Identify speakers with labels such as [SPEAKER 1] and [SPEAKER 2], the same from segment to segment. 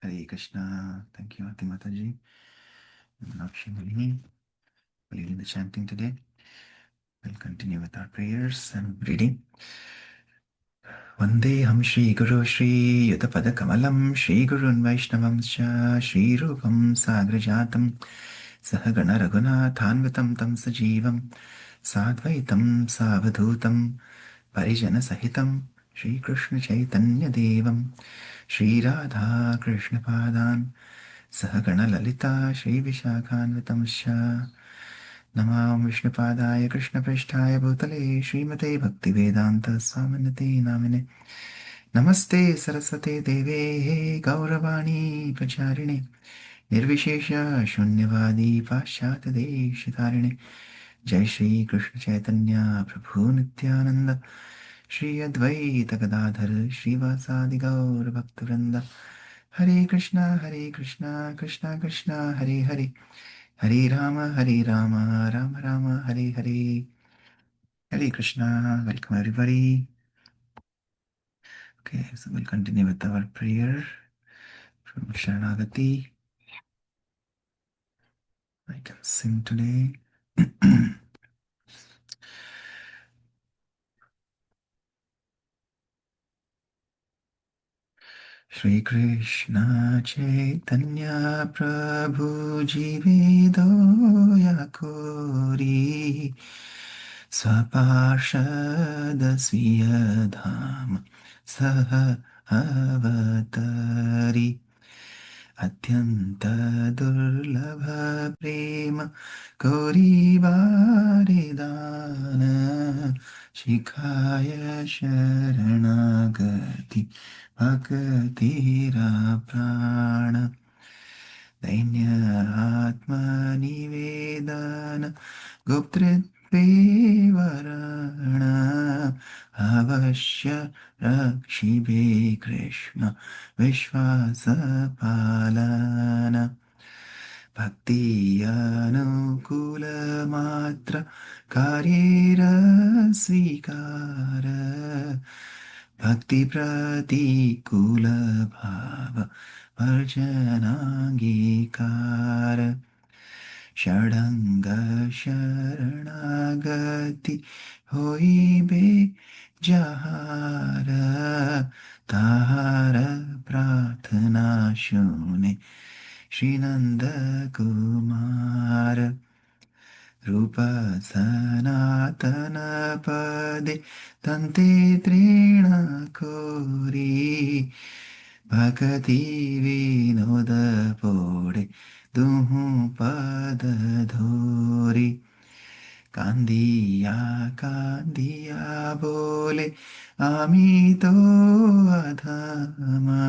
[SPEAKER 1] Hare Krishna. Thank you, Ati Mataji. Meenakshi Muni for leading the chanting today. We'll continue with our prayers and reading. Vandeham Shri Guru Shri Yudapada Kamalam Shri Gurun Vaishnavamscha Shri Rupam Sagrajatam Sahagana Raghunathanvitam Tam Sajivam Sadvaitam Savadhutam Parijana Sahitam Shri Krishna Chaitanya Devam Shri Radha Krishna Padan Sahagana Lalita Shri Vishakhanvitamscha Namam Vishnupadaya Krishna Prishtaya Bhutale Srimate Bhaktivedanta Swaminate Namine Namaste Saraswate Deve Gauravani Pracharine Nirvishesha Shunyavadi Pashyata Deshitarine Jai Shri Krishna Chaitanya Prabhu Nityananda Shri Advaita Gadadhar Shri Vasadi Gaur Bhaktivinoda Hare Krishna Krishna Krishna Hare Hare Hare Rama Rama Rama Hare Hare Hare Krishna. Welcome everybody. Okay, so we'll continue with our prayer from Sharanagati. I can sing today. Shri Krishna Chaitanya Prabhu Jivido Yakuri Swaparshada Swiyadham Saha Avatari Atyanta Durlabha Prema Korivaridana Shikaya Sharanagati Bhakatira Prana Dainya Atma Nivedana Guptritve Varana Avashya Rakshibe Krishna Vishwasapalana Bhakti Anukula Matra Karyera Svikara Bhakti Pratikula Bhava Varjanangikara Shadanga Sharanagati Hoibe Jahara Tahara Pratana Shune Srinanda Kumara Rupa Sanatana Pade Tante Trina Kori Bhakati Vinoda Pode Duhu Pada Dhori Kandiya Kandiya Bole Amito Adhama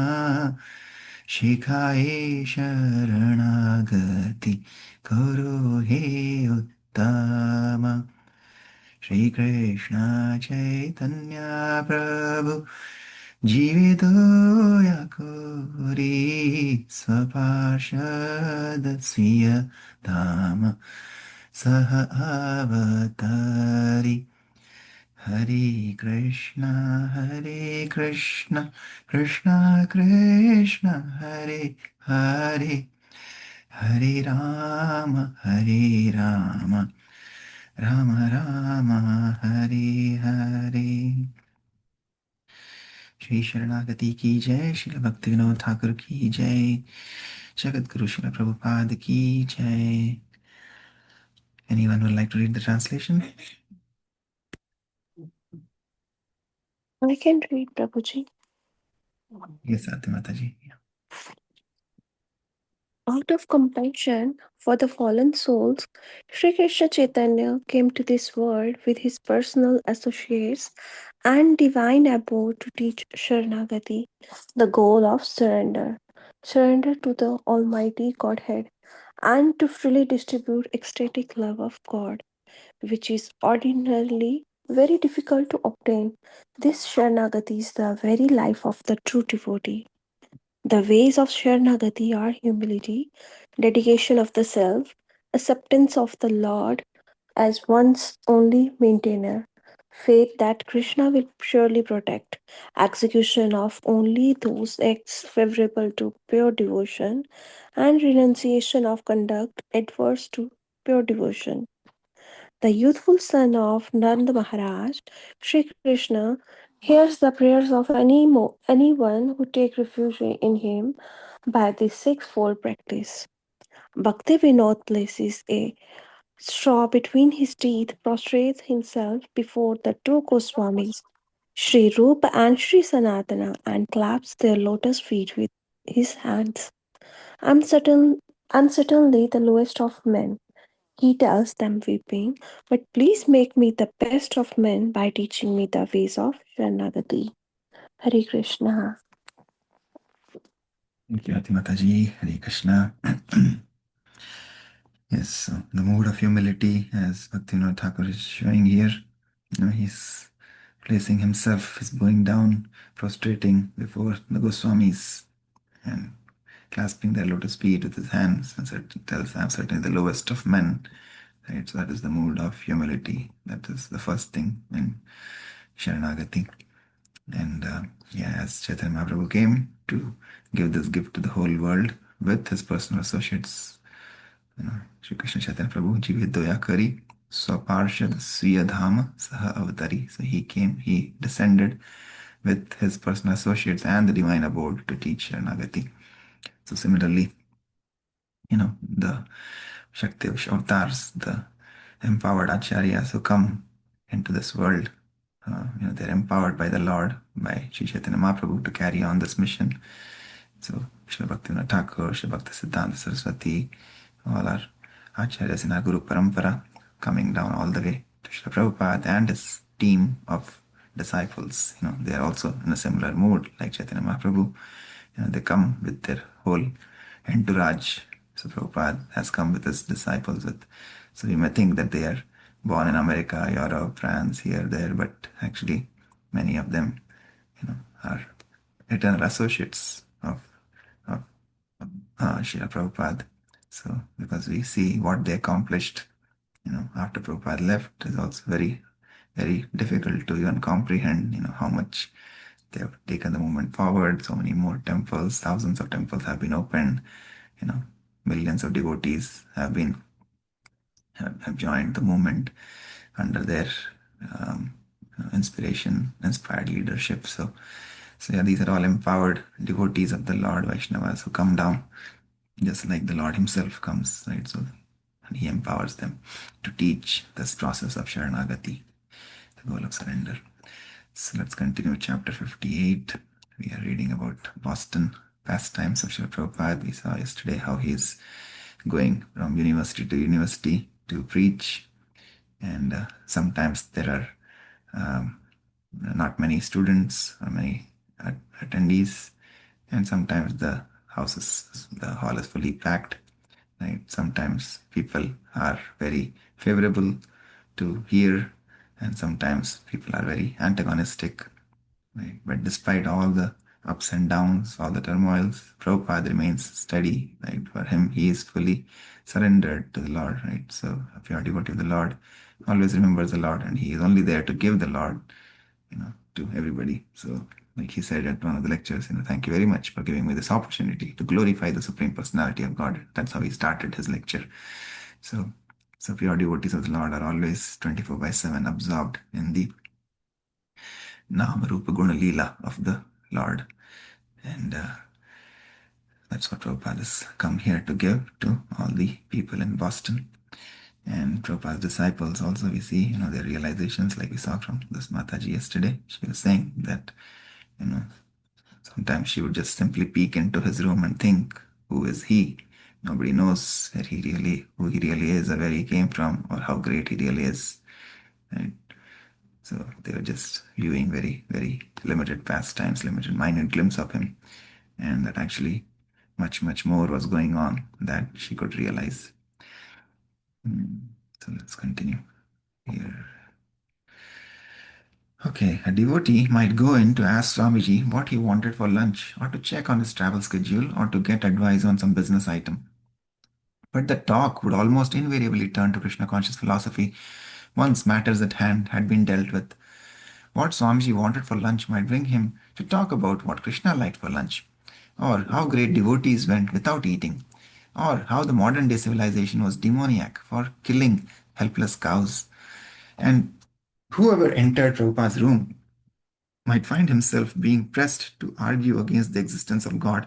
[SPEAKER 1] Shikhaye Sharanagati Koro He Uttama Shri Krishna Chaitanya Prabhu Jivito Yakuri Swaparshada Sviya Dhamma Saha Avatari Hare Krishna Krishna Krishna Hare Hare Hare Rama Rama Rama Hare Hare Shri Sharanagati ki jai, Srila Bhaktivinoda Thakur ki jai, Jagat Guru Srila Prabhupada ki jai. Anyone would like to read the translation?
[SPEAKER 2] I can read, Prabhuji.
[SPEAKER 1] Yes, Ati Mataji.
[SPEAKER 2] Out of compassion for the fallen souls, Sri Krishna Chaitanya came to this world with his personal associates and divine abode to teach Sharanagati, the goal of surrender. Surrender to the Almighty Godhead and to freely distribute ecstatic love of God, which is ordinarily very difficult to obtain. This Sharanagati is the very life of the true devotee. The ways of Sharanagati are humility, dedication of the self, acceptance of the Lord as one's only maintainer, faith that Krishna will surely protect, execution of only those acts favorable to pure devotion, and renunciation of conduct adverse to pure devotion. The youthful son of Nanda Maharaj, Sri Krishna, hears the prayers of anyone who take refuge in him by this sixfold practice. Bhakti Vinod places a straw between his teeth, prostrates himself before the two Goswamis, Sri Rupa and Sri Sanatana, and claps their lotus feet with his hands. I'm certainly the lowest of men, he tells them weeping, but please make me the best of men by teaching me the ways of Sharanagati. Hare Krishna.
[SPEAKER 1] Thank you, Ati Mataji. Hare Krishna. Yes, so the mood of humility, as Bhaktivinoda Thakur is showing here, he's placing himself, he's bowing down, prostrating before the Goswamis and clasping their lotus feet with his hands and tells, I'm certainly the lowest of men. Right? So that is the mood of humility. That is the first thing in Sharanagati. And yeah, as Chaitanya Mahaprabhu came to give this gift to the whole world with his personal associates, Shri Krishna Chaitanya Prabhu Jive Doya Kari Swaparshad Sviya Dhama Saha Avatari. So he came, he descended with his personal associates and the divine abode to teach Sharanagati. So similarly, the Shakti avatars, the empowered acharyas who come into this world, they're empowered by the Lord, by Sri Chaitanya Mahaprabhu to carry on this mission. So, Srila Bhaktivinoda Thakur, Sri Bhakti Siddhanta Saraswati, all our acharyas in our Guru Parampara, coming down all the way to Srila Prabhupada and his team of disciples. They are also in a similar mood like Chaitanya Mahaprabhu. They come with their whole entourage. So Prabhupada has come with his disciples so you may think that they are born in America, Europe, France, here, there, but actually many of them, are eternal associates of Srila Prabhupada. So because we see what they accomplished, after Prabhupada left is also very, very difficult to even comprehend, how much they have taken the movement forward. So many more temples, thousands of temples have been opened, millions of devotees have joined the movement under their inspired leadership. So yeah, these are all empowered devotees of the Lord, Vaishnavas, who come down just like the Lord Himself comes, right? So and He empowers them to teach this process of Sharanagati, the goal of surrender. So let's continue with chapter 58. We are reading about Boston pastimes of Srila Prabhupada. We saw yesterday how he's going from university to university to preach, and sometimes there are not many students or many attendees, and sometimes the hall is fully packed. Right? Sometimes people are very favorable to hear, and sometimes people are very antagonistic. Right? But despite all the ups and downs, all the turmoils, Prabhupada remains steady. Right? For him, he is fully surrendered to the Lord. Right? So a pure devotee of the Lord always remembers the Lord, and he is only there to give the Lord, to everybody. So, like he said at one of the lectures, thank you very much for giving me this opportunity to glorify the Supreme Personality of God. That's how he started his lecture. So pure devotees of the Lord are always 24/7 absorbed in the Nama Rupa Guna Leela of the Lord. And that's what Prabhupada has come here to give to all the people in Boston. And Prabhupada's disciples also, we see, their realizations, like we saw from this Mataji yesterday. She was saying that, sometimes she would just simply peek into his room and think, who is he? Nobody knows who he really is, or where he came from, or how great he really is. Right? So they were just viewing very, very limited pastimes, limited minute glimpse of him, and that actually much, much more was going on that she could realize. So let's continue here. Okay, a devotee might go in to ask Swamiji what he wanted for lunch, or to check on his travel schedule, or to get advice on some business item. But the talk would almost invariably turn to Krishna conscious philosophy once matters at hand had been dealt with. What Swamiji wanted for lunch might bring him to talk about what Krishna liked for lunch, or how great devotees went without eating, or how the modern day civilization was demoniac for killing helpless cows. And whoever entered Prabhupada's room might find himself being pressed to argue against the existence of God,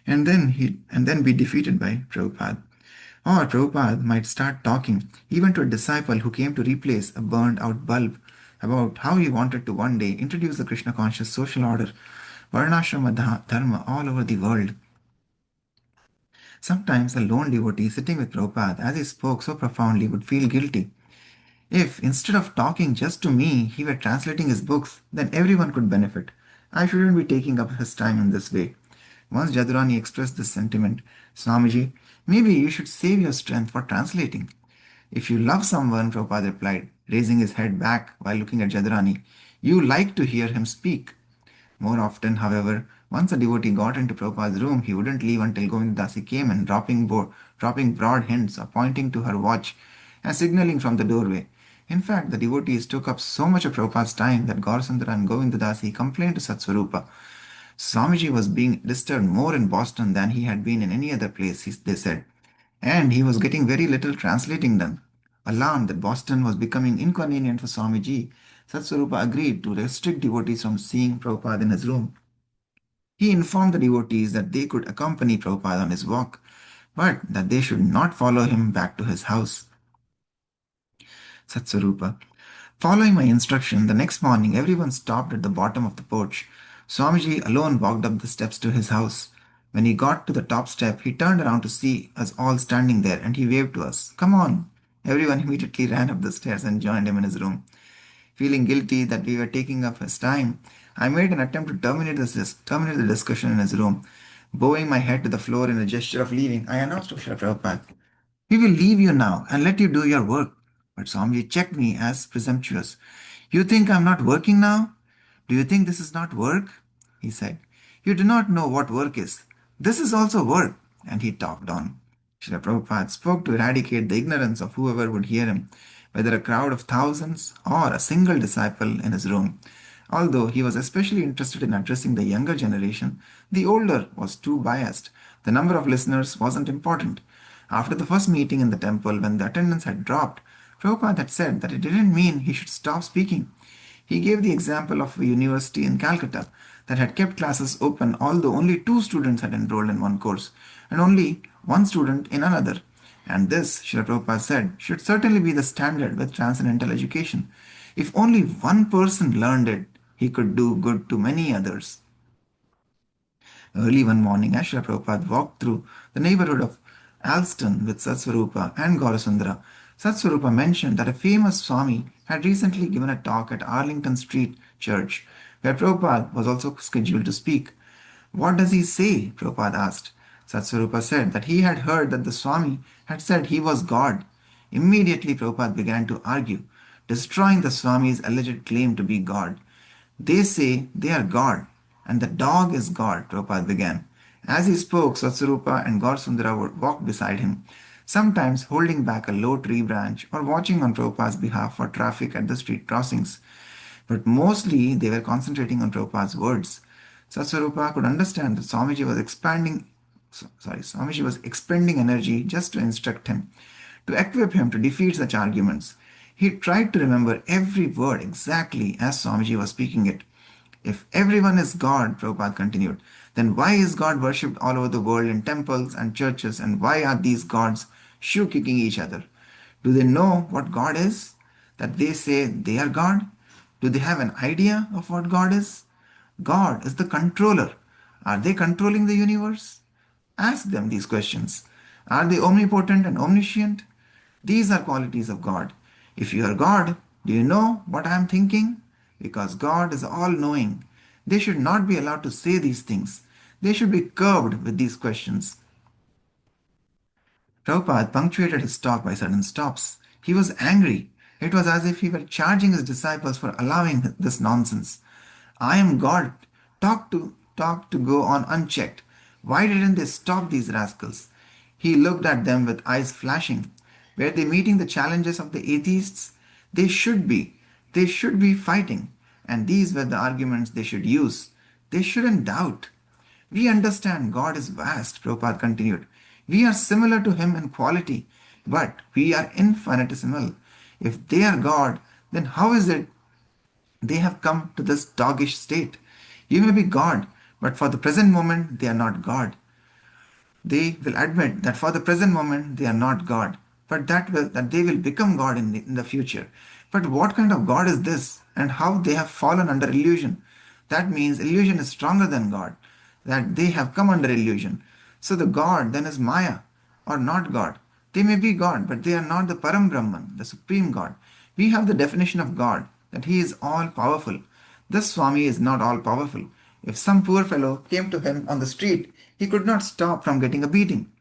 [SPEAKER 1] and then be defeated by Prabhupada. Or Prabhupada might start talking even to a disciple who came to replace a burned out bulb about how he wanted to one day introduce the Krishna conscious social order, Varnashrama Dharma all over the world. Sometimes a lone devotee sitting with Prabhupada as he spoke so profoundly would feel guilty. If, instead of talking just to me, he were translating his books, then everyone could benefit. I shouldn't be taking up his time in this way. Once Jadurani expressed this sentiment, Swamiji, maybe you should save your strength for translating. If you love someone, Prabhupada replied, raising his head back while looking at Jadurani, you like to hear him speak. More often, however, once a devotee got into Prabhupada's room, he wouldn't leave until Govindadasi came and dropping broad hints or pointing to her watch and signaling from the doorway. In fact, the devotees took up so much of Prabhupada's time that Gaurasundara and Govindadasi complained to Satswarupa. Swamiji was being disturbed more in Boston than he had been in any other place, they said, and he was getting very little translating done. Alarmed that Boston was becoming inconvenient for Swamiji, Satswarupa agreed to restrict devotees from seeing Prabhupada in his room. He informed the devotees that they could accompany Prabhupada on his walk, but that they should not follow him back to his house. Satswarupa. Following my instruction, the next morning everyone stopped at the bottom of the porch. Swamiji alone walked up the steps to his house. When he got to the top step, he turned around to see us all standing there and he waved to us. Come on! Everyone immediately ran up the stairs and joined him in his room. Feeling guilty that we were taking up his time, I made an attempt to terminate the discussion in his room. Bowing my head to the floor in a gesture of leaving, I announced to Srila Prabhupada, we will leave you now and let you do your work. But Swamiji checked me as presumptuous. You think I'm not working now? Do you think this is not work? He said. You do not know what work is. This is also work. And he talked on. Srila Prabhupada spoke to eradicate the ignorance of whoever would hear him, whether a crowd of thousands or a single disciple in his room. Although he was especially interested in addressing the younger generation, the older was too biased. The number of listeners wasn't important. After the first meeting in the temple, when the attendance had dropped, Prabhupada had said that it didn't mean he should stop speaking. He gave the example of a university in Calcutta that had kept classes open although only two students had enrolled in one course and only one student in another. And this, Srila Prabhupada said, should certainly be the standard with transcendental education. If only one person learned it, he could do good to many others. Early one morning, as Srila Prabhupada walked through the neighborhood of Alston with Satswarupa and Gaurasundara, Satswarupa mentioned that a famous Swami had recently given a talk at Arlington Street Church, where Prabhupada was also scheduled to speak. What does he say? Prabhupada asked. Satswarupa said that he had heard that the Swami had said he was God. Immediately, Prabhupada began to argue, destroying the Swami's alleged claim to be God. They say they are God, and the dog is God, Prabhupada began. As he spoke, Satswarupa and Gaurasundara would walk beside him, sometimes holding back a low tree branch or watching on Prabhupada's behalf for traffic at the street crossings. But mostly they were concentrating on Prabhupada's words. Satswarupa could understand that Swamiji was expending energy just to instruct him, to equip him to defeat such arguments. He tried to remember every word exactly as Swamiji was speaking it. If everyone is God, Prabhupada continued, then why is God worshipped all over the world in temples and churches, and why are these gods shoe kicking each other? Do they know what God is? That they say they are God? Do they have an idea of what God is? God is the controller. Are they controlling the universe? Ask them these questions. Are they omnipotent and omniscient? These are qualities of God. If you are God, do you know what I am thinking? Because God is all knowing. They should not be allowed to say these things. They should be curbed with these questions. Prabhupada punctuated his talk by sudden stops. He was angry. It was as if he were charging his disciples for allowing this nonsense. I am God. Talk to go on unchecked. Why didn't they stop these rascals? He looked at them with eyes flashing. Were they meeting the challenges of the atheists? They should be. They should be fighting. And these were the arguments they should use. They shouldn't doubt. We understand God is vast, Prabhupada continued. We are similar to Him in quality, but we are infinitesimal. If they are God, then how is it they have come to this doggish state? You may be God, but for the present moment they are not God. They will admit that for the present moment they are not God, but that they will become God in the future. But what kind of God is this, and how they have fallen under illusion? That means illusion is stronger than God, that they have come under illusion. So the God then is Maya, or not God. They may be God, but they are not the Param Brahman, the Supreme God. We have the definition of God, that He is all powerful. This Swami is not all powerful. If some poor fellow came to him on the street, he could not stop from getting a beating.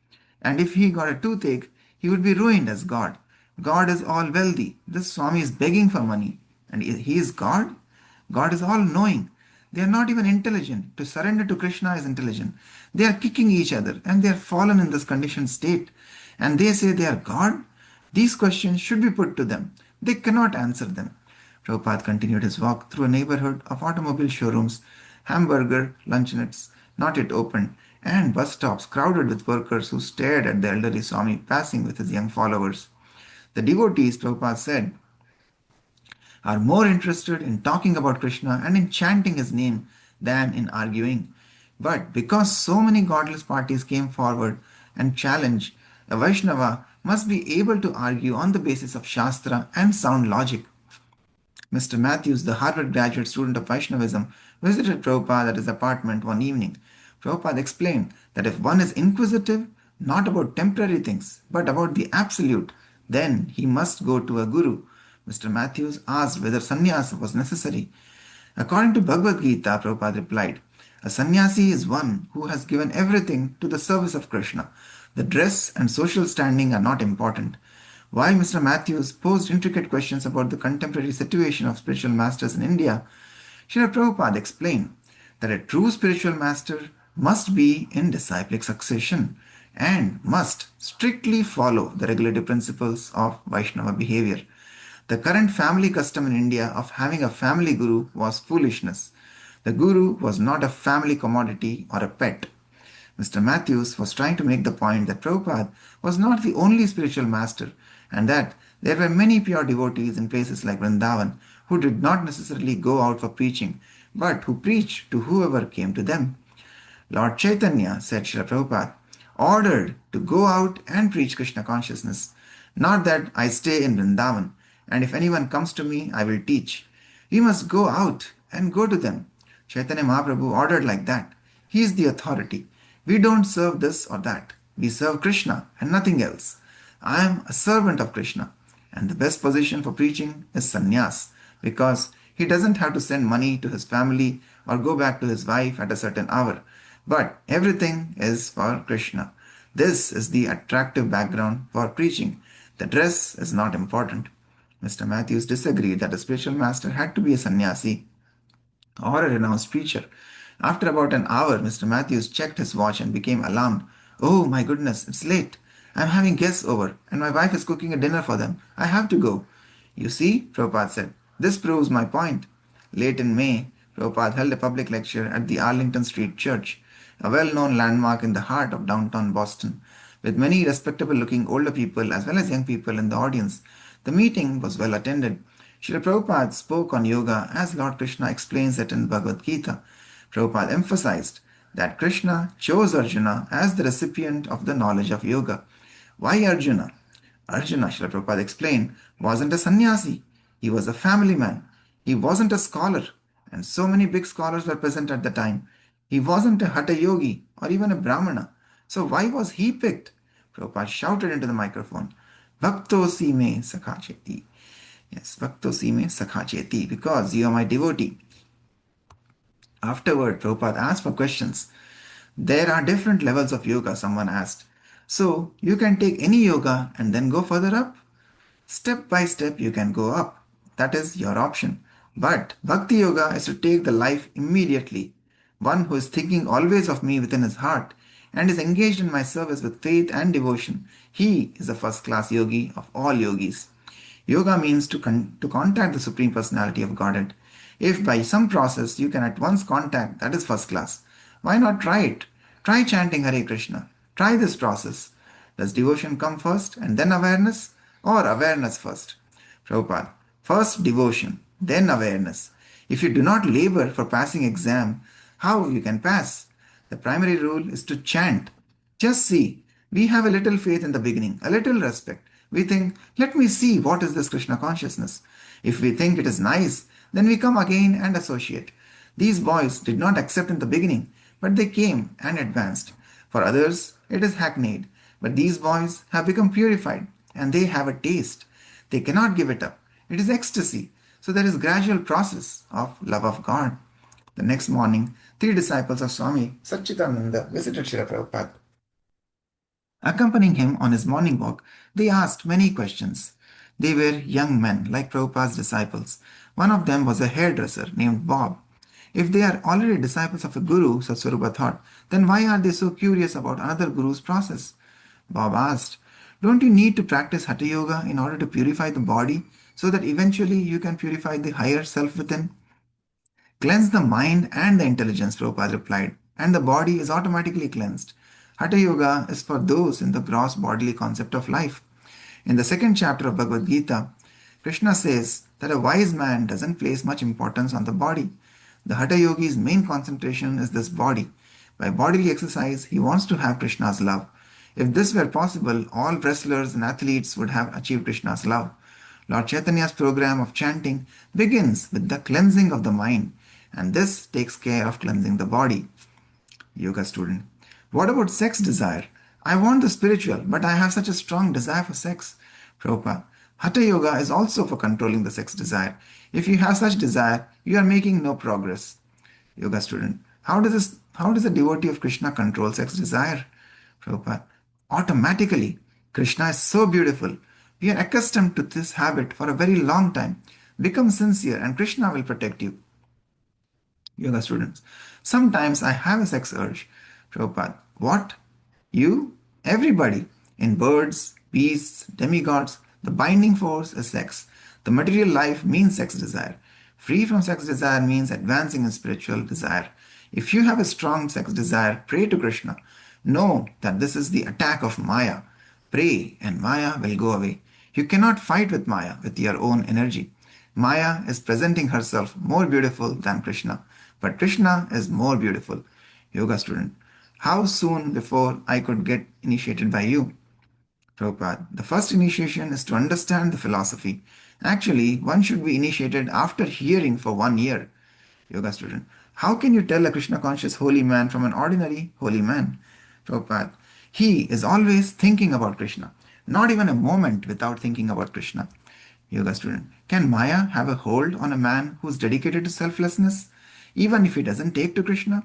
[SPEAKER 1] And if he got a toothache, he would be ruined as God. God is all wealthy. This Swami is begging for money. And he is God? God is all knowing. They are not even intelligent. To surrender to Krishna is intelligent. They are kicking each other and they are fallen in this conditioned state. And they say they are God? These questions should be put to them. They cannot answer them. Prabhupada continued his walk through a neighborhood of automobile showrooms, hamburger luncheonettes not yet opened, and bus stops crowded with workers who stared at the elderly Swami passing with his young followers. The devotees, Prabhupada said, are more interested in talking about Krishna and in chanting his name than in arguing. But because so many godless parties came forward and challenged, a Vaishnava must be able to argue on the basis of Shastra and sound logic. Mr. Matthews, the Harvard graduate student of Vaishnavism, visited Prabhupada at his apartment one evening. Prabhupada explained that if one is inquisitive, not about temporary things, but about the absolute, then he must go to a guru. Mr. Matthews asked whether sannyasa was necessary. According to Bhagavad Gita, Prabhupada replied, a sannyasi is one who has given everything to the service of Krishna. The dress and social standing are not important. While Mr. Matthews posed intricate questions about the contemporary situation of spiritual masters in India, Srila Prabhupada explained that a true spiritual master must be in disciplic succession and must strictly follow the regulative principles of Vaishnava behavior. The current family custom in India of having a family guru was foolishness. The guru was not a family commodity or a pet. Mr. Matthews was trying to make the point that Prabhupada was not the only spiritual master and that there were many pure devotees in places like Vrindavan who did not necessarily go out for preaching, but who preached to whoever came to them. Lord Chaitanya, said Srila Prabhupada, ordered to go out and preach Krishna consciousness, not that I stay in Vrindavan, and if anyone comes to me, I will teach. We must go out and go to them. Chaitanya Mahaprabhu ordered like that. He is the authority. We don't serve this or that. We serve Krishna and nothing else. I am a servant of Krishna, and the best position for preaching is sannyas, because he doesn't have to send money to his family or go back to his wife at a certain hour, but everything is for Krishna. This is the attractive background for preaching. The dress is not important. Mr. Matthews disagreed that a spiritual master had to be a sannyasi or a renounced preacher. After about an hour, Mr. Matthews checked his watch and became alarmed. Oh my goodness, it's late. I'm having guests over, and my wife is cooking a dinner for them. I have to go. You see, Prabhupada said, this proves my point. Late in May, Prabhupada held a public lecture at the Arlington Street Church, a well-known landmark in the heart of downtown Boston, with many respectable-looking older people as well as young people in the audience. The meeting was well attended. Srila Prabhupada spoke on yoga as Lord Krishna explains it in Bhagavad Gita. Prabhupada emphasized that Krishna chose Arjuna as the recipient of the knowledge of yoga. Why Arjuna? Arjuna, Srila Prabhupada explained, wasn't a sannyasi. He was a family man. He wasn't a scholar, and so many big scholars were present at the time. He wasn't a Hatha yogi or even a Brahmana. So why was he picked? Prabhupada shouted into the microphone, Bhakto si me sakhacheti. Yes, Bhakto si me sakhacheti, because you are my devotee. Afterward, Prabhupada asked for questions. There are different levels of yoga, someone asked. So, you can take any yoga and then go further up? Step by step, you can go up. That is your option. But Bhakti Yoga is to take the life immediately. One who is thinking always of me within his heart and is engaged in my service with faith and devotion. He is a first-class yogi of all yogis. Yoga means to contact the Supreme Personality of Godhead. If by some process you can at once contact, that is first class. Why not try it? Try chanting Hare Krishna. Try this process. Does devotion come first and then awareness, or awareness first? Prabhupada, first devotion, then awareness. If you do not labor for passing exam, how you can pass? The primary rule is to chant. Just see, we have a little faith in the beginning, a little respect. We think, let me see what is this Krishna consciousness. If we think it is nice, then we come again and associate. These boys did not accept in the beginning, but they came and advanced. For others, it is hackneyed, but these boys have become purified and they have a taste. They cannot give it up. It is ecstasy. So there is gradual process of love of God. The next morning, three disciples of Swami Satchidananda visited Srila Prabhupada. Accompanying him on his morning walk, they asked many questions. They were young men, like Prabhupada's disciples. One of them was a hairdresser named Bob. If they are already disciples of a guru, Satsvarupa thought, then why are they so curious about another guru's process? Bob asked, don't you need to practice Hatha Yoga in order to purify the body so that eventually you can purify the higher self within? Cleanse the mind and the intelligence, Prabhupada replied, and the body is automatically cleansed. Hatha Yoga is for those in the gross bodily concept of life. In the second chapter of Bhagavad Gita, Krishna says that a wise man doesn't place much importance on the body. The Hatha Yogi's main concentration is this body. By bodily exercise, he wants to have Krishna's love. If this were possible, all wrestlers and athletes would have achieved Krishna's love. Lord Chaitanya's program of chanting begins with the cleansing of the mind, and this takes care of cleansing the body. Yoga student. What about sex desire? I want the spiritual, but I have such a strong desire for sex. Prabhupada. Hatha Yoga is also for controlling the sex desire. If you have such desire, you are making no progress. Yoga student. How does a devotee of Krishna control sex desire? Prabhupada. Automatically. Krishna is so beautiful. We are accustomed to this habit for a very long time. Become sincere and Krishna will protect you. Yoga students. Sometimes I have a sex urge. Prabhupada. What? You? Everybody. In birds, beasts, demigods, the binding force is sex. The material life means sex desire. Free from sex desire means advancing in spiritual desire. If you have a strong sex desire, pray to Krishna. Know that this is the attack of Maya. Pray and Maya will go away. You cannot fight with Maya with your own energy. Maya is presenting herself more beautiful than Krishna, but Krishna is more beautiful. Yoga student. How soon before I could get initiated by you? Prabhupada, the first initiation is to understand the philosophy. Actually, one should be initiated after hearing for 1 year. Yoga student, how can you tell a Krishna conscious holy man from an ordinary holy man? Prabhupada, he is always thinking about Krishna, not even a moment without thinking about Krishna. Yoga student, can Maya have a hold on a man who is dedicated to selflessness, even if he doesn't take to Krishna?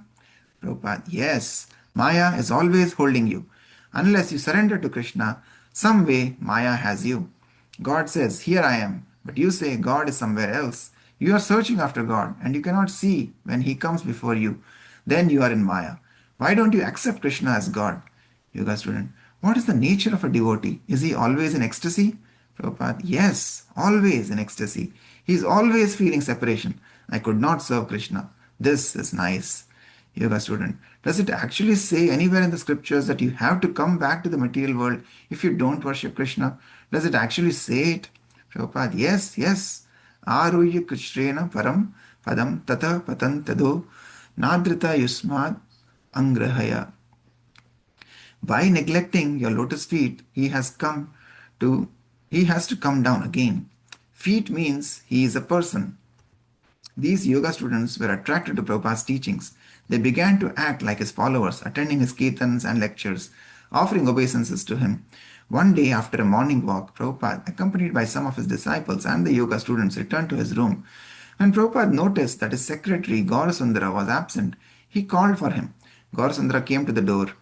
[SPEAKER 1] Prabhupada, yes, Maya is always holding you. Unless you surrender to Krishna, some way Maya has you. God says, here I am, but you say God is somewhere else. You are searching after God and you cannot see when He comes before you. Then you are in Maya. Why don't you accept Krishna as God? Yoga student, what is the nature of a devotee? Is he always in ecstasy? Prabhupada, yes, always in ecstasy. He is always feeling separation. I could not serve Krishna. This is nice. Yoga student, does it actually say anywhere in the scriptures that you have to come back to the material world if you don't worship Krishna? Does it actually say it? Prabhupada, yes, yes. Aruya Krishrena Param Padam Tata Patan Tado Nadrita Yusmad Angrahaya. By neglecting your lotus feet, he has to come down again. Feet means he is a person. These yoga students were attracted to Prabhupada's teachings. They began to act like his followers, attending his kirtans and lectures, offering obeisances to him. One day after a morning walk, Prabhupada, accompanied by some of his disciples and the yoga students, returned to his room. When Prabhupada noticed that his secretary, Gaurasundara, was absent, he called for him. Gaurasundara came to the door,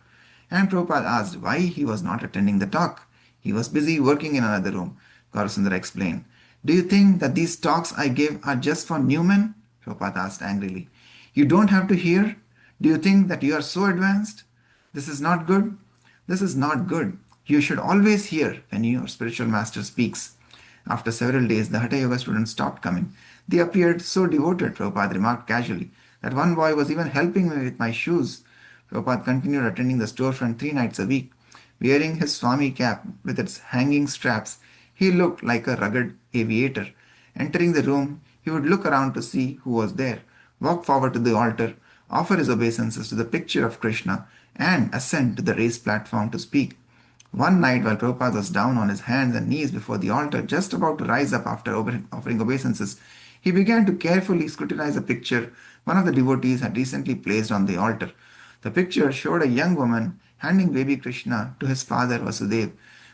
[SPEAKER 1] and Prabhupada asked why he was not attending the talk. He was busy working in another room. Gaurasundara explained. Do you think that these talks I give are just for new men? Prabhupada asked angrily. You don't have to hear? Do you think that you are so advanced? This is not good. This is not good. You should always hear when your spiritual master speaks. After several days, the Hatha Yoga students stopped coming. They appeared so devoted, Prabhupada remarked casually, that one boy was even helping me with my shoes. Prabhupada continued attending the storefront 3 nights a week. Wearing his Swami cap with its hanging straps, he looked like a rugged aviator. Entering the room, he would look around to see who was there, walk forward to the altar, offer his obeisances to the picture of Krishna, and ascend to the raised platform to speak. One night, while Prabhupada was down on his hands and knees before the altar, just about to rise up after offering obeisances, he began to carefully scrutinize a picture one of the devotees had recently placed on the altar. The picture showed a young woman handing baby Krishna to his father Vasudev.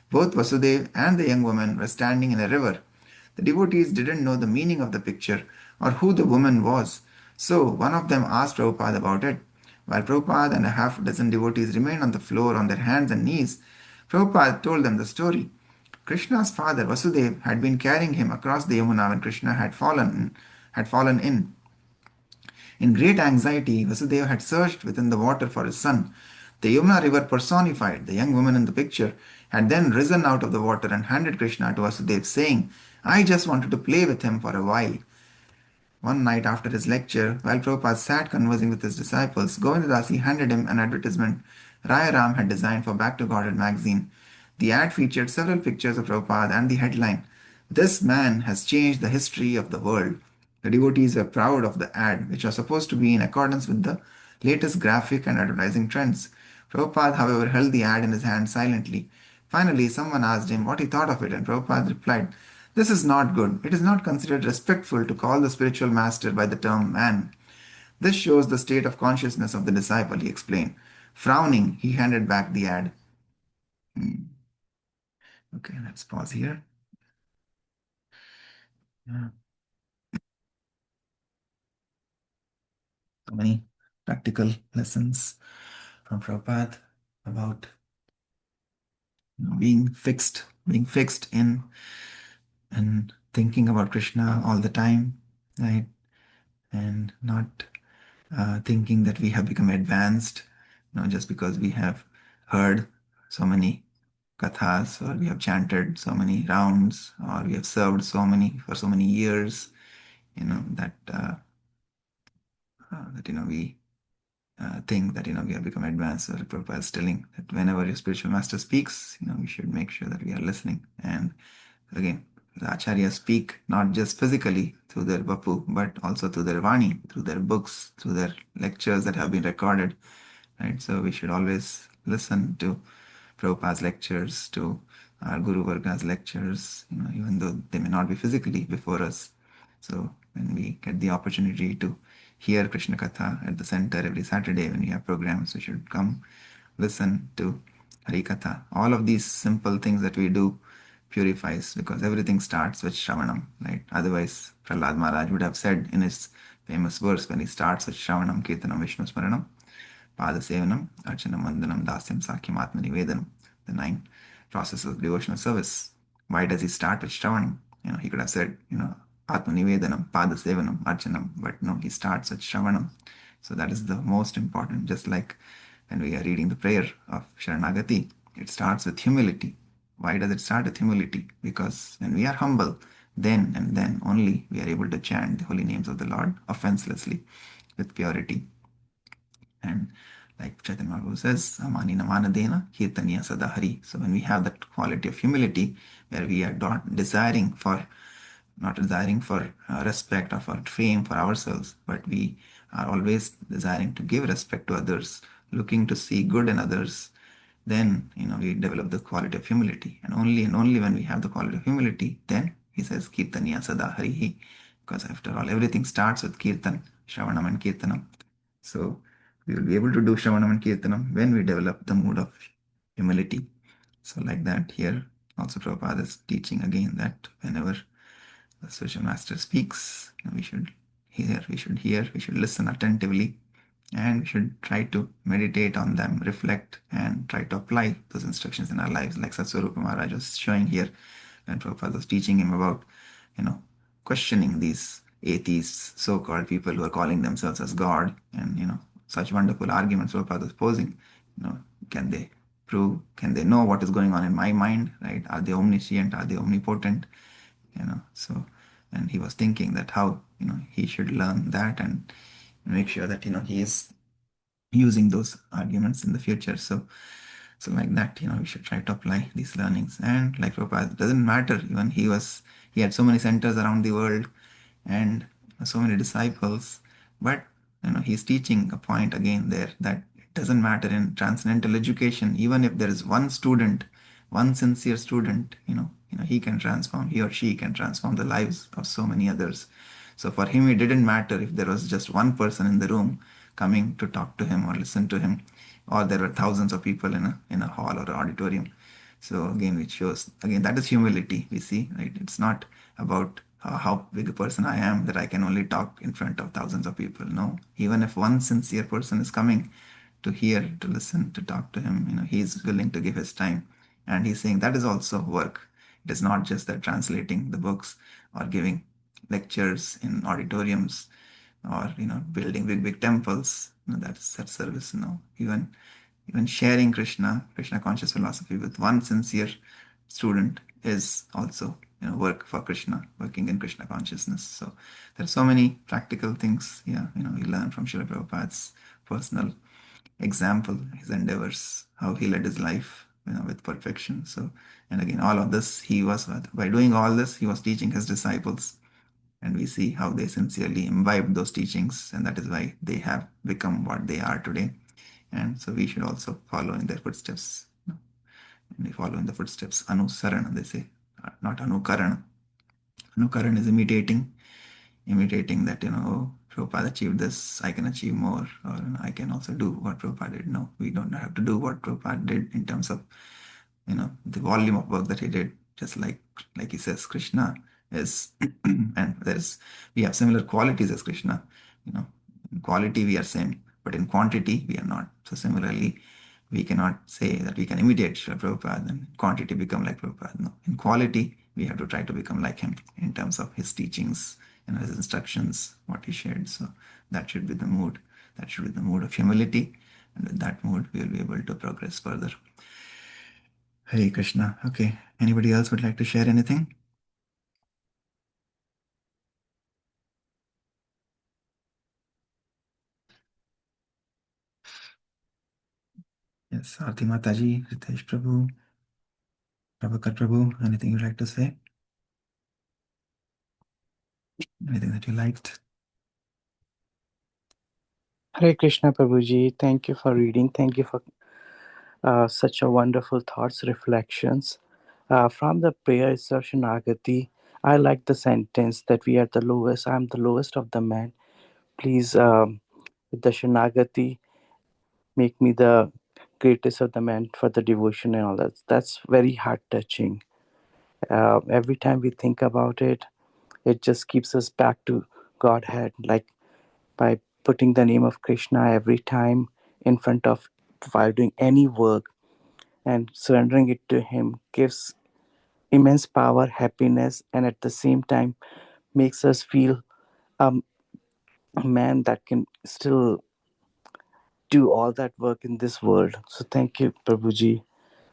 [SPEAKER 1] Both Vasudev and the young woman were standing in a river. The devotees didn't know the meaning of the picture or who the woman was, so one of them asked Prabhupada about it. While Prabhupada and a half dozen devotees remained on the floor on their hands and knees, Prabhupada told them the story. Krishna's father Vasudev had been carrying him across the Yamuna when Krishna had fallen in. In great anxiety, Vasudeva had searched within the water for his son. The Yamuna river personified the young woman in the picture had then risen out of the water and handed Krishna to Vasudeva, saying, I just wanted to play with him for a while. One night after his lecture, while Prabhupada sat conversing with his disciples, Govindadasi handed him an advertisement Raya Ram had designed for Back to Godhead magazine. The ad featured several pictures of Prabhupada and the headline, This man has changed the history of the world. The devotees were proud of the ad, which was supposed to be in accordance with the latest graphic and advertising trends. Prabhupada, however, held the ad in his hand silently. Finally, someone asked him what he thought of it, and Prabhupada replied, This is not good. It is not considered respectful to call the spiritual master by the term man. This shows the state of consciousness of the disciple, he explained. Frowning, he handed back the ad. Okay, let's pause here. Yeah. So many practical lessons from Prabhupada about being fixed in and thinking about Krishna all the time, right? And not thinking that we have become advanced, just because we have heard so many kathas, or we have chanted so many rounds, or we have served for so many years, that we think that we have become advanced. So Prabhupada is telling that whenever your spiritual master speaks, we should make sure that we are listening. And again, the acharyas speak not just physically through their vapu, but also through their vani, through their books, through their lectures that have been recorded. Right? So we should always listen to Prabhupada's lectures, to our Guru Varga's lectures, even though they may not be physically before us. So when we get the opportunity to hear Krishna Katha at the center every Saturday when we have programs, we should come listen to Hari Katha. All of these simple things that we do purifies, because everything starts with Shravanam, right? Otherwise, Prahlad Maharaj would have said in his famous verse when he starts with Shravanam, Kirtanam, Vishnu Smaranam, Padasevanam, Archanam, Vandanam, Dasyam, Sakyam, Atmanivedanam, the 9 processes of devotional service. Why does he start with Shravanam? He could have said, Atmanivedanam, Padasevanam, Archanam, but no, he starts with Shravanam. So that is the most important. Just like when we are reading the prayer of Sharanagati, it starts with humility. Why does it start with humility? Because when we are humble, then and then only we are able to chant the holy names of the Lord offenselessly, with purity. And like Chaitanya Mahaprabhu says, Amani Namanadena Kirtaniya Sadahari. So when we have that quality of humility, where we are not desiring for respect or for fame for ourselves, but we are always desiring to give respect to others, looking to see good in others, then we develop the quality of humility. And only when we have the quality of humility, then he says Kirtaniya Sadahari. Because after all, everything starts with Kirtan, Shravanam and Kirtanam. So we will be able to do Shravanam and Kirtanam when we develop the mood of humility. So like that, here also Prabhupada is teaching again that whenever the spiritual master speaks, we should listen attentively, and we should try to meditate on them, reflect, and try to apply those instructions in our lives. Like Satswarupa Maharaj was showing here when Prabhupada was teaching him about, questioning these atheists, so-called people who are calling themselves as God, and such wonderful arguments Prabhupada was posing. Can they prove? Can they know what is going on in my mind? Right? Are they omniscient? Are they omnipotent? So, and he was thinking that how he should learn that and make sure that he is using those arguments in the future. So like that, we should try to apply these learnings. And like Prabhupada, it doesn't matter. Even he had so many centers around the world and so many disciples, but he's teaching a point again there that it doesn't matter in transcendental education. Even if there is one student, one sincere student, he or she can transform the lives of so many others. So for him, it didn't matter if there was just one person in the room coming to talk to him or listen to him, or there were thousands of people in a hall or an auditorium. So again, which shows again that is humility. We see, right? It's not about how big a person I am that I can only talk in front of thousands of people. No, even if one sincere person is coming to hear, to listen, to talk to him, he's willing to give his time, and he's saying that is also work. It is not just that translating the books or giving lectures in auditoriums or building big temples. That's service. Even sharing Krishna conscious philosophy with one sincere student is also work for Krishna, working in Krishna consciousness. So there are so many practical things. Yeah, we learn from Srila Prabhupada's personal example, his endeavors, how he led his life, with perfection. So, and again, all of this, by doing all this, he was teaching his disciples, and we see how they sincerely imbibed those teachings, and that is why they have become what they are today. And so we should also follow in their footsteps. And we follow in the footsteps. Anusarana, they say, not Anukarana. Anukarana is imitating that, oh, Prabhupada achieved this, I can achieve more, or I can also do what Prabhupada did. No, we don't have to do what Prabhupada did in terms of, the volume of work that he did. Just like he says, Krishna is, and we have similar qualities as Krishna. In quality we are same, but in quantity we are not. So similarly, we cannot say that we can imitate Srila Prabhupada and quantity become like Prabhupada. No, in quality we have to try to become like him in terms of his teachings and his instructions, what he shared. So that should be the mood. That should be the mood of humility, and with that mood we will be able to progress further. Hare Krishna. Okay. Anybody else would like to share anything? Yes, Arti Mataji, Ritesh Prabhu, Prabhakar Prabhu, anything you'd like to say? Anything that you liked?
[SPEAKER 3] Hare Krishna Prabhuji, thank you for reading. Thank you for such a wonderful thoughts, reflections. From the prayer itself, Shanagati, I like the sentence that we are the lowest. I am the lowest of the man. Please, with the Shanagati, make me the greatest of the man for the devotion and all that. That's very heart touching. Every time we think about it, it just keeps us back to Godhead, like by putting the name of Krishna every time in front of while doing any work and surrendering it to Him gives immense power, happiness, and at the same time makes us feel um, a man that can still do all that work in this world. So thank you, Prabhuji.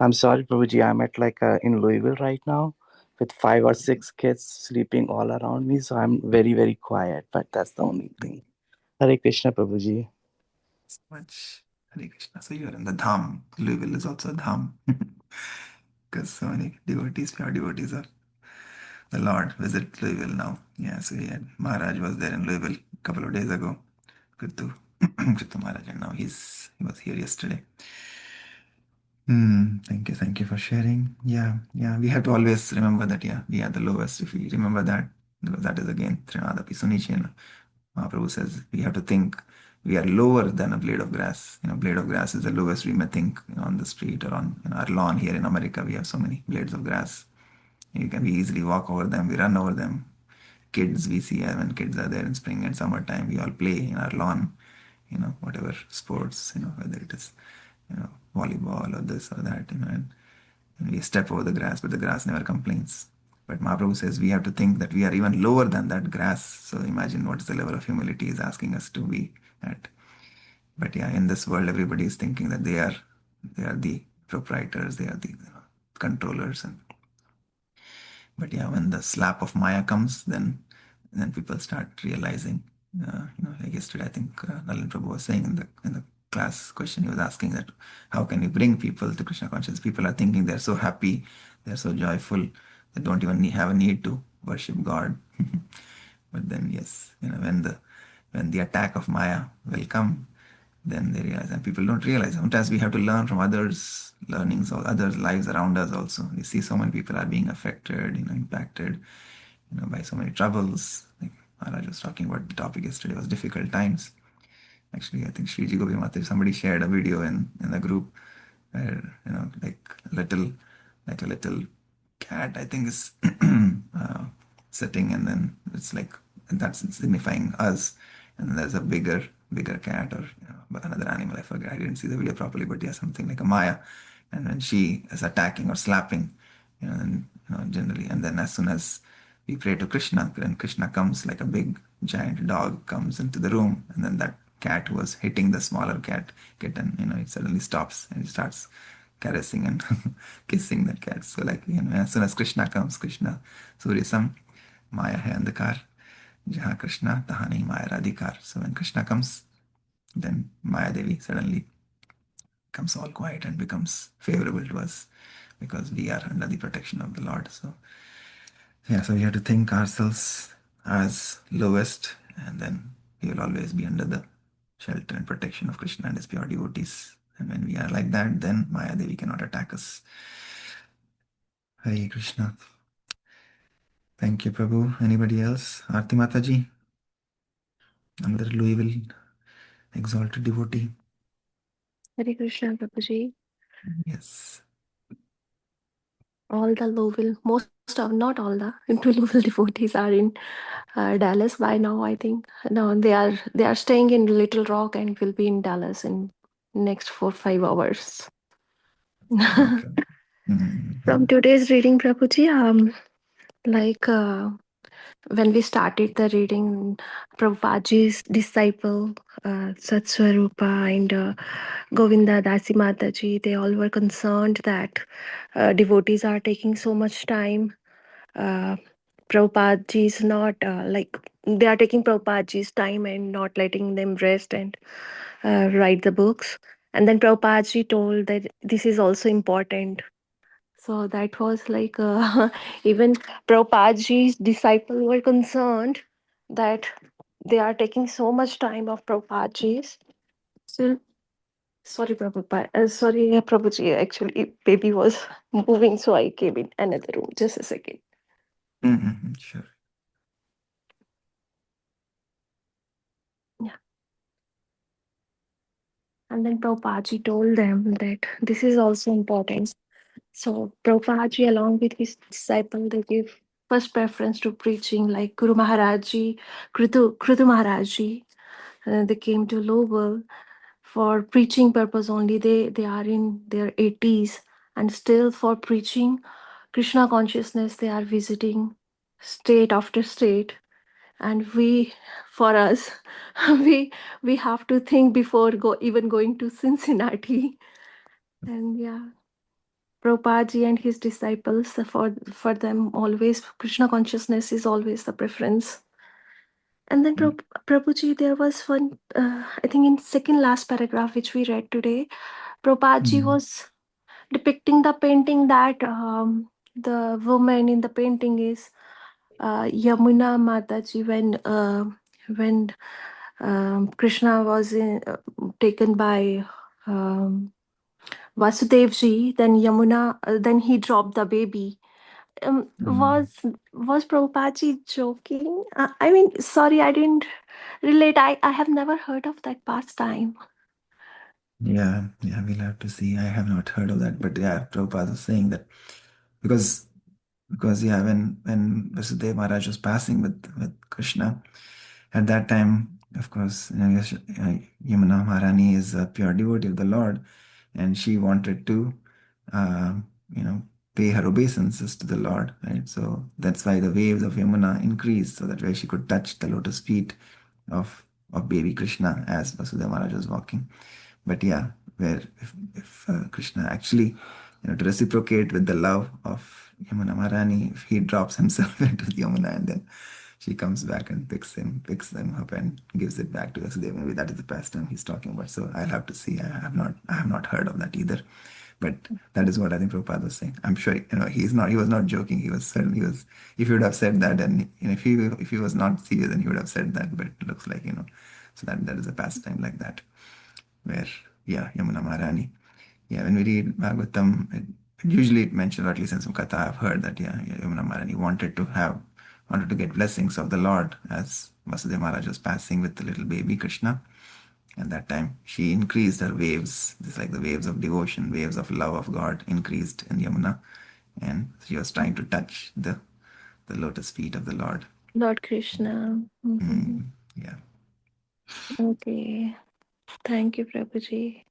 [SPEAKER 3] I'm sorry, Prabhuji. I'm at in Louisville right now with 5 or 6 kids sleeping all around me. So I'm very quiet, but that's the only thing. Hare Krishna, Prabhuji.
[SPEAKER 1] So much. Hare Krishna. So you are in the Dham. Louisville is also a Dham. Because so many devotees, pure devotees of the Lord visit Louisville now. Yeah, so Maharaj was there in Louisville a couple of days ago. Kritu, Kritu Maharaj, and now he was here yesterday. Thank you for sharing. Yeah, we have to always remember that, yeah, we are the lowest. If we remember that, because that is again Trinada Pisunichi. Mahaprabhu says we have to think we are lower than a blade of grass. Blade of grass is the lowest we may think, on the street or on our lawn here in America. We have so many blades of grass. We easily walk over them, we run over them. Kids, we see when kids are there in spring and summertime, we all play in our lawn, whatever sports, whether it is, volleyball or this or that, and we step over the grass, but the grass never complains. But Mahaprabhu says we have to think that we are even lower than that grass. So imagine what is the level of humility he's asking us to be at. But yeah, in this world, everybody is thinking that they are the proprietors, they are the controllers, and but yeah, when the slap of Maya comes, then and then people start realizing. Like yesterday, I think Nalan Prabhu was saying in the class question he was asking that how can we bring people to Krishna consciousness? People are thinking they're so happy, they're so joyful, they don't even have a need to worship God. But then, yes, when the attack of Maya will come, then they realize, and people don't realize. Sometimes we have to learn from others' learnings or others' lives around us also. We see so many people are being affected, impacted, by so many troubles. Like Maharaj was talking about, the topic yesterday was difficult times. Actually, I think Sriji Gopi Mataji, somebody shared a video in the group where, like a little cat, I think, is sitting, and then it's like, that's signifying us. And then there's a bigger cat, or another animal. I forget. I didn't see the video properly, but yeah, something like a Maya. And when she is attacking or slapping, and generally, and then as soon as we pray to Krishna, then Krishna comes like a big giant dog comes into the room, and then that cat who was hitting the smaller kitten, it suddenly stops and he starts caressing and kissing the cat. So like, as soon as Krishna comes, Krishna, Suryasam, Maya hai andhakar, Jaha Krishna, taha nahi Maya radhikar. So when Krishna comes, then Maya Devi suddenly becomes all quiet and becomes favorable to us because we are under the protection of the Lord. So yeah, so we have to think ourselves as lowest, and then we will always be under the shelter and protection of Krishna and his pure devotees. And when we are like that, then Maya Devi cannot attack us. Hare Krishna. Thank you, Prabhu. Anybody else? Aarti Mataji, another Louisville exalted devotee.
[SPEAKER 2] Hare Krishna, Prabhuji.
[SPEAKER 1] Yes.
[SPEAKER 2] All the Louisville, not all the into Louisville devotees are in Dallas by now, I think. No, they are staying in Little Rock and will be in Dallas in next 4-5 hours.
[SPEAKER 1] Okay.
[SPEAKER 2] From today's reading, Prabhuji, like when we started the reading, Prabhupadaji's disciple, Satswarupa and Govinda Dasi Mataji, they all were concerned that devotees are taking so much time. Prabhupada is not they are taking Prabhupada's time and not letting them rest and write the books. And then Prabhupada told that this is also important. So that was like even Prabhupada's disciples were concerned that they are taking so much time of Prabhupada's. So sorry, Prabhupada. Sorry, Prabhuji. Actually, baby was moving, so I came in another room. Just a second.
[SPEAKER 1] Sure.
[SPEAKER 2] Yeah. And then Prabhupada told them that this is also important. So Prabhupada, along with his disciple, they give first preference to preaching, like Guru Maharaji, Kritu Maharaji. They came to Lowell for preaching purpose only. They are in their 80s, and still for preaching Krishna consciousness, they are visiting state after state. And for us, we we have to think before even going to Cincinnati. And yeah, Prabhupada and his disciples, for them always Krishna consciousness is always the preference. And then Prabhuji, there was one, I think in second last paragraph which we read today, Prabhupada was depicting the painting that the woman in the painting is Yamuna Mataji when Krishna was taken by Vasudevji, then Yamuna, then he dropped the baby. Was Prabhupada joking? I mean, sorry, I didn't relate. I have never heard of that pastime.
[SPEAKER 1] Yeah, we'll have to see. I have not heard of that, but yeah, Prabhupada was saying that because yeah, when Vasudeva Maharaj was passing with Krishna, at that time, of course, Yamuna Maharani is a pure devotee of the Lord, and she wanted to, uh, pay her obeisances to the Lord, right? So that's why the waves of Yamuna increased, so that way she could touch the lotus feet of baby Krishna as Vasudeva Maharaj was walking. But yeah, where if Krishna actually, to reciprocate with the love of Yamuna Maharani, if he drops himself into the Yamuna and then she comes back and picks them up and gives it back to Vasudeva. Maybe that is the pastime he's talking about. So I'll have to see. I have not heard of that either. But that is what I think Prabhupada was saying. I'm sure he was not joking. He was certain. He was, if he would have said that, and if he was not serious, then he would have said that. But it looks like so that is a pastime like that, where Yamuna Maharani. When we read Bhagavatam, usually it mentions, or at least in some katha I've heard that Yamuna Maharani wanted to get blessings of the Lord as Vasudeva Maharaj was passing with the little baby Krishna. At that time, she increased her waves, just like the waves of devotion, waves of love of God increased in Yamuna, and she was trying to touch the lotus feet of the Lord.
[SPEAKER 2] Lord Krishna.
[SPEAKER 1] Yeah.
[SPEAKER 2] Okay. Thank you, Prabhuji.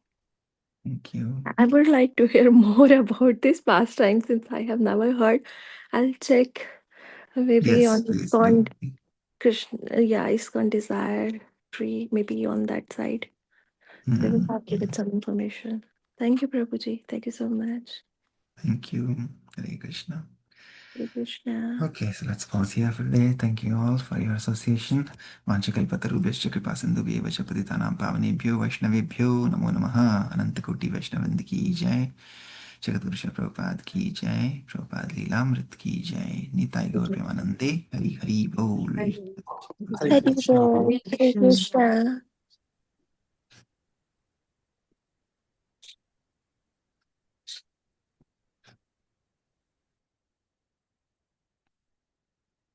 [SPEAKER 1] Thank you.
[SPEAKER 2] I would like to hear more about this pastime since I have never heard. I'll check maybe
[SPEAKER 1] Yes,
[SPEAKER 2] on
[SPEAKER 1] please
[SPEAKER 2] ISKCON
[SPEAKER 1] do.
[SPEAKER 2] Krishna, ISKCON Desire Tree, maybe on that side. They will have given some information. Thank you, Prabhuji. Thank you so much.
[SPEAKER 1] Thank you. Hare Krishna.
[SPEAKER 2] Hare Krishna.
[SPEAKER 1] Okay, so let's pause here for today. Thank you all for your association. Vanchakalpatarubhyascha kripasindhubhyeva च पतितानां पावनेभ्यो वैष्णवेभ्यो नमो नमः. अनंतकोटि वैष्णवृंद की जय. जगतगुरु श्री प्रभुपाद की जय. प्रभुपाद लीलामृत की जय. निताई गौर प्रेमानंदे. हरि हरि बोल.
[SPEAKER 2] Hare Krishna. Hare Krishna.